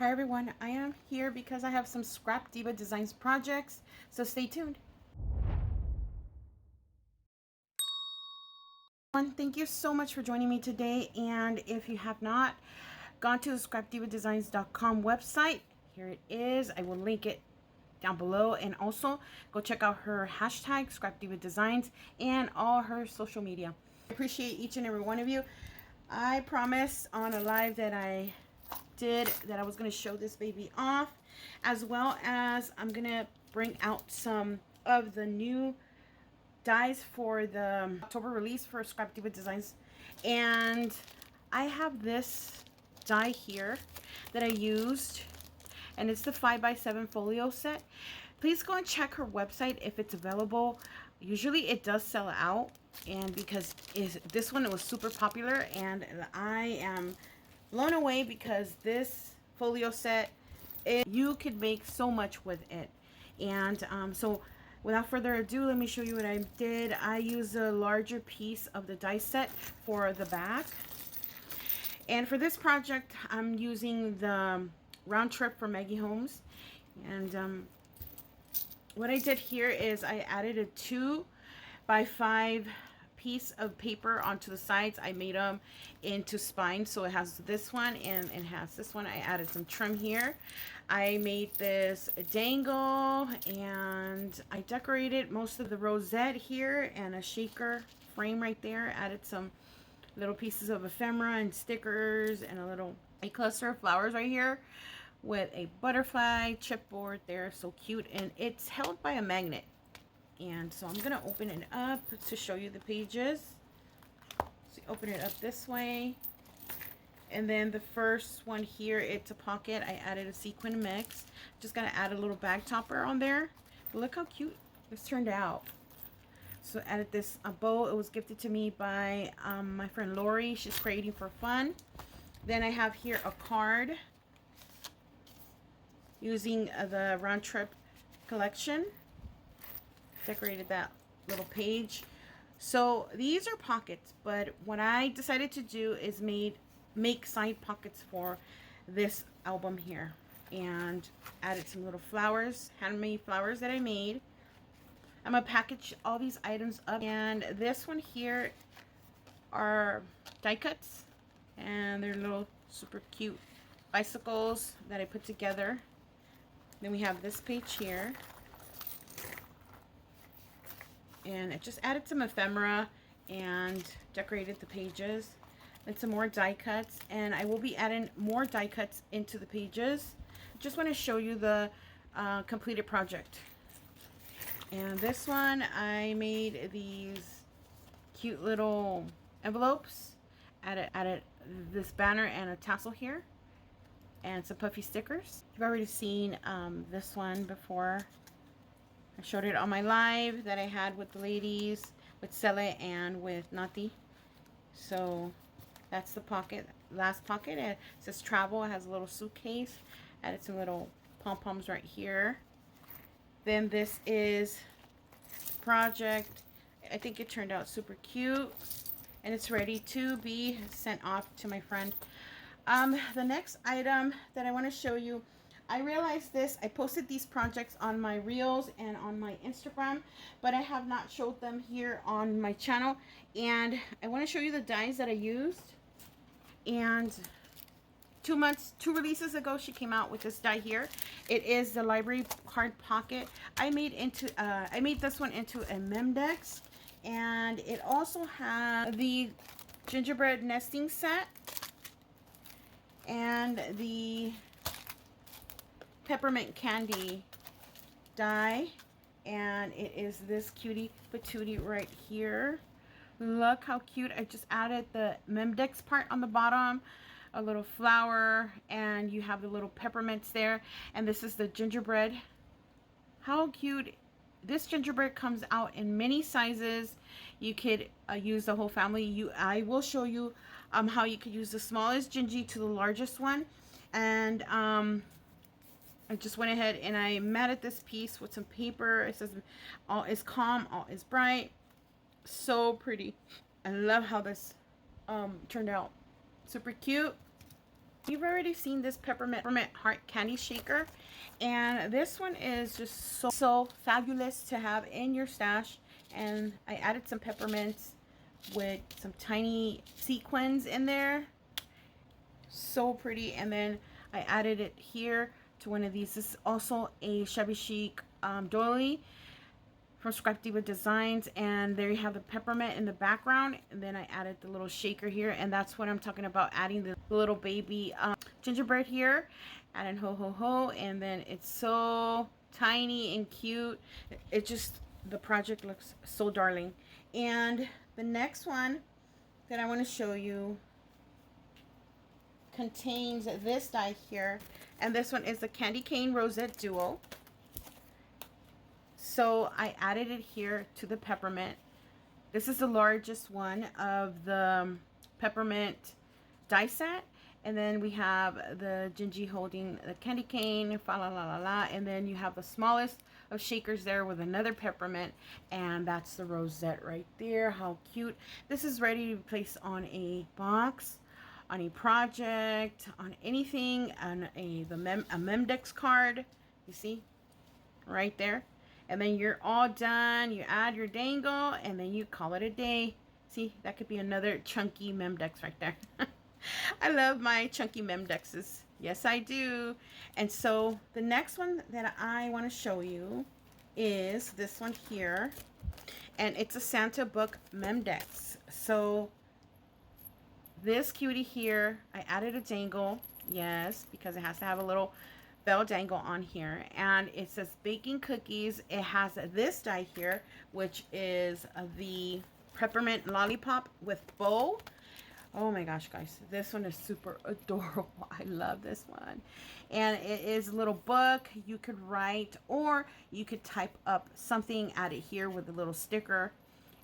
Hi everyone, I am here because I have some Scrap Diva Designs projects, so stay tuned. Thank you so much for joining me today, and if you have not gone to the scrapdivadesigns.com website, here it is. I will link it down below, and also go check out her hashtag Scrap Diva Designs and all her social media. I appreciate each and every one of you. I promised on a live that I was going to show this baby off, as well as I'm going to bring out some of the new dies for the October release for Scrap Diva Designs. And I have this die here that I used, and it's the 5x7 folio set. Please go and check her website if it's available. Usually it does sell out, and because this one, it was super popular, and I am blown away because this folio set, you could make so much with it. And so without further ado, let me show you what I did. I used a larger piece of the die set for the back, and for this project I'm using the round trip from Maggie Holmes. And what I did here is I added a 2x5 piece of paper onto the sides. I made them into spines, so it has this one and it has this one. I added some trim here. I made this a dangle, and I decorated most of the rosette here and a shaker frame right there. Added some little pieces of ephemera and stickers and a cluster of flowers right here with a butterfly chipboard there. So cute, and it's held by a magnet. And so I'm going to open it up to show you the pages. So you open it up this way. And then the first one here, it's a pocket. I added a sequin mix. Just going to add a little bag topper on there. But look how cute this turned out. So I added this bow. It was gifted to me by my friend Lori. She's creating for fun. Then I have here a card using the round trip collection. Decorated that little page. So these are pockets, but what I decided to do is make side pockets for this album here, and added some little flowers, handmade flowers that I made. I'm gonna package all these items up, and this one here are die cuts, and they're little super cute bicycles that I put together. Then we have this page here, and I just added some ephemera and decorated the pages. And some more die cuts, and I will be adding more die cuts into the pages. Just want to show you the completed project. And this one, I made these cute little envelopes. Added this banner and a tassel here, and some puffy stickers. You've already seen this one before. I showed it on my live that I had with the ladies, with Sele and with Nati. So that's the pocket, last pocket. It says travel. It has a little suitcase. Added some little pom-poms right here. Then this is project. I think it turned out super cute, and it's ready to be sent off to my friend. The next item that I want to show you, I realized this. I posted these projects on my reels and on my Instagram, but I have not showed them here on my channel. And I want to show you the dies that I used. And 2 releases ago, she came out with this die here. It is the library card pocket. I made this one into a Memorydex, and it also has the Gingerbread Nesting Set and the Peppermint Candy die, and it is this cutie patootie right here. Look how cute. I just added the Memorydex part on the bottom, a little flower, and you have the little peppermints there. And this is the gingerbread. How cute. This gingerbread comes out in many sizes. You could use the whole family. I will show you how you could use the smallest gingy to the largest one. And I just went ahead and I matted this piece with some paper. It says all is calm, all is bright. So pretty. I love how this turned out. Super cute. You've already seen this peppermint heart candy shaker, and this one is just so fabulous to have in your stash. And I added some peppermints with some tiny sequins in there, so pretty. And then I added it here to one of these. This is also a shabby chic doily from Scrap Diva Designs, and there you have the peppermint in the background, and then I added the little shaker here, and that's what I'm talking about, adding the little baby gingerbread here, adding ho ho ho, and then it's so tiny and cute. It just, the project looks so darling. And the next one that I want to show you contains this die here, and this one is the Cane Rosette Duo. So I added it here to the peppermint. This is the largest one of the peppermint die set. And then we have the Gingy holding the candy cane, fa la la la la. And then you have the smallest of shakers there with another peppermint. And that's the rosette right there. How cute. This is ready to be placed on a box, on a project, on anything, on a Memorydex card. You see? Right there. And then you're all done. You add your dangle, and then you call it a day. See, that could be another chunky Memorydex right there. I love my chunky Memdexes. Yes, I do. And so the next one that I want to show you is this one here. And it's a Santa Book Memorydex. So this cutie here, I added a dangle. Yes, because it has to have a little bell dangle on here, and it says baking cookies. It has this die here, which is the Peppermint Lollipop with bow. Oh my gosh, guys, this one is super adorable. I love this one. And it is a little book. You could write, or you could type up something, add it here with a little sticker,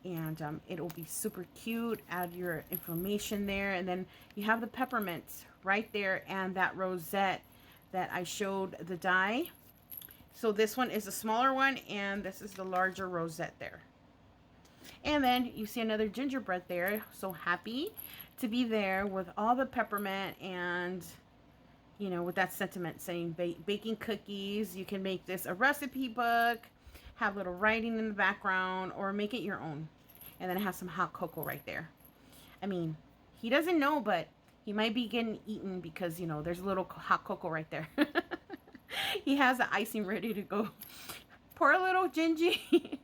and it'll be super cute. Add your information there, and then you have the peppermints right there, and that rosette that I showed the die. So this one is a smaller one, and this is the larger rosette there. And then you see another gingerbread there. So happy to be there with all the peppermint, and you know, with that sentiment saying baking cookies. You can make this a recipe book, have little writing in the background, or make it your own. And then it has some hot cocoa right there. I mean, he doesn't know, but he might be getting eaten because, you know, there's a little hot cocoa right there. He has the icing ready to go. Poor little Gingy.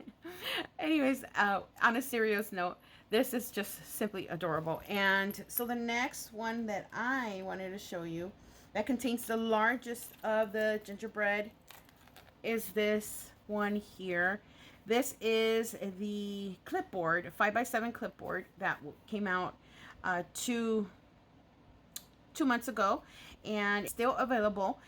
Anyways, on a serious note, this is just simply adorable. And so the next one that I wanted to show you that contains the largest of the gingerbread is this one here. This is the Clipboard, 5x7 Clipboard that came out 2 months ago, and still available.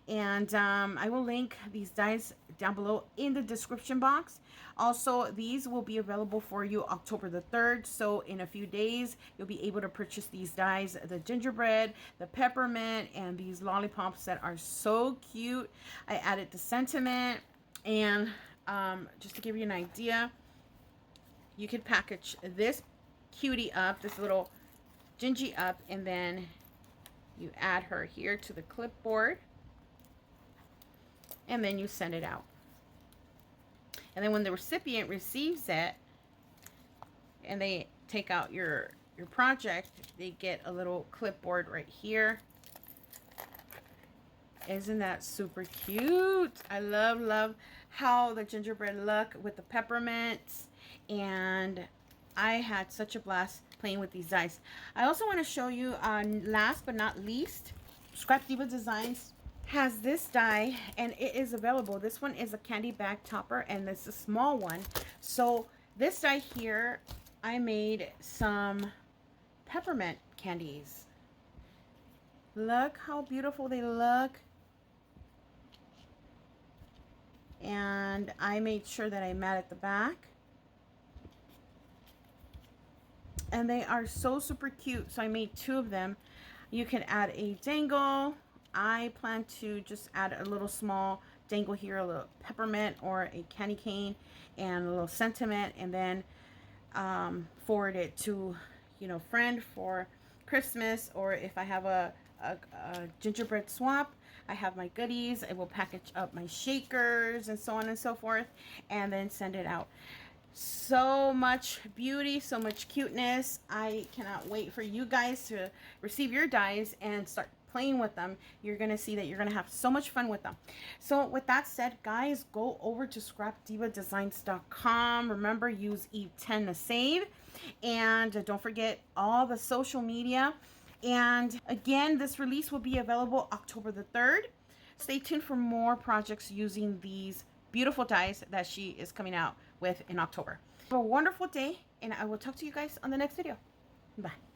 And I will link these dies down below in the description box. Also, these will be available for you October the 3rd. So in a few days, you'll be able to purchase these dies, the gingerbread, the peppermint, and these lollipops that are so cute. I added the sentiment, and just to give you an idea, you could package this cutie up, this little Gingy up, and then you add her here to the clipboard, and then you send it out. And then when the recipient receives it and they take out your project, they get a little clipboard right here. Isn't that super cute? I love how the gingerbread look with the peppermints, and I had such a blast playing with these dies. I also want to show you, last but not least, Scrap Diva Designs has this die, and it is available. This one is a candy bag topper, and it's a small one. So this die here, I made some peppermint candies. Look how beautiful they look. And I made sure that I matted the back. And they are so super cute. So I made 2 of them. You can add a dangle. I plan to just add a little small dangle here, a little peppermint or a candy cane, and a little sentiment, and then forward it to, you know, friend for Christmas, or if I have a gingerbread swap, I have my goodies. I will package up my shakers and so on and so forth, and then send it out. So much beauty, so much cuteness. I cannot wait for you guys to receive your dies and start playing with them. You're gonna see that you're gonna have so much fun with them. So with that said, guys, go over to scrapdivadesigns.com. Remember, use Eve10 to save, and don't forget all the social media. And again, this release will be available October the 3rd. Stay tuned for more projects using these beautiful dies that she is coming out with in October. Have a wonderful day, and I will talk to you guys on the next video. Bye.